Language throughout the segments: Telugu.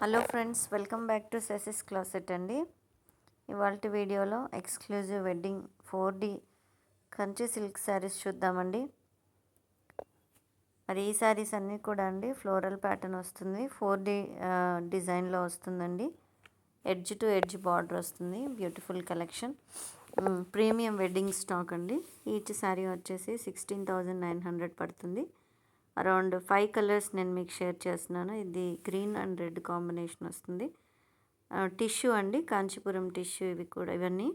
Hello friends, welcome back to సెసిస్ క్లాసెట్ అండి. ఇవాళ వీడియోలో exclusive wedding 4D Kanchi silk saris చూద్దామండి. మరి ఈ శారీస్ అన్నీ కూడా అండి ఫ్లోరల్ ప్యాటర్న్ వస్తుంది, 4D డిజైన్లో వస్తుందండి. ఎడ్జ్ టు ఎడ్జ్ బార్డర్ వస్తుంది. Beautiful collection, premium wedding stock అండి. ఈచ్ శారీ వచ్చేసి 16,900 పడుతుంది. అరౌండ్ 5 కలర్స్ నేను మీకు షేర్ చేస్తున్నాను. ఇది గ్రీన్ అండ్ రెడ్ కాంబినేషన్ వస్తుంది. టిష్యూ అండి, కాంచీపురం టిష్యూ. ఇవన్నీ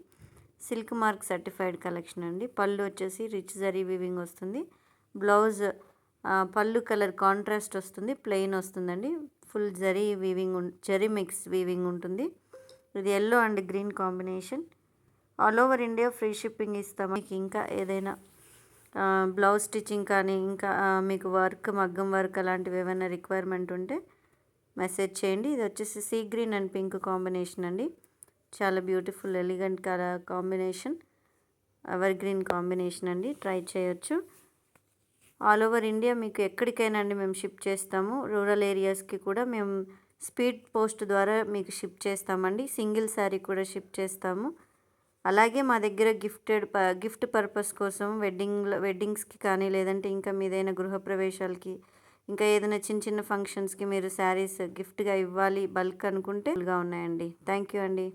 సిల్క్ మార్క్ సర్టిఫైడ్ కలెక్షన్ అండి. పళ్ళు వచ్చేసి రిచ్ జరీ వీవింగ్ వస్తుంది. బ్లౌజ్ పళ్ళు కలర్ కాంట్రాస్ట్ వస్తుంది, ప్లెయిన్ వస్తుందండి. Full zari weaving, zari mix weaving ఉంటుంది. ఇది yellow and green combination. All over India free shipping ఇస్తాము. మీకు ఇంకా ఏదైనా బ్లౌజ్ స్టిచ్చింగ్ కానీ ఇంకా మీకు వర్క్, మగ్గం వర్క్ అలాంటివి ఏమైనా రిక్వైర్మెంట్ ఉంటే మెసేజ్ చేయండి. ఇది వచ్చేసి sea green and pink combination అండి. చాలా beautiful elegant colour combination, ever green combination అండి. ట్రై చేయొచ్చు. ఆల్ ఓవర్ ఇండియా మీకు ఎక్కడికైనా అండి మేము షిప్ చేస్తాము. రూరల్ ఏరియాస్కి కూడా మేము స్పీడ్ పోస్ట్ ద్వారా మీకు షిప్ చేస్తామండి. సింగిల్ శారీ కూడా షిప్ చేస్తాము. అలాగే మా దగ్గర గిఫ్ట్ పర్పస్ కోసం వెడ్డింగ్స్కి కానీ, లేదంటే ఇంకా మీదైనా గృహప్రవేశాలకి, ఇంకా ఏదైనా చిన్న చిన్న ఫంక్షన్స్కి మీరు శారీస్ గిఫ్ట్గా ఇవ్వాలి బల్క్ అనుకుంటే ఉన్నాయండి. థ్యాంక్ యూ అండి.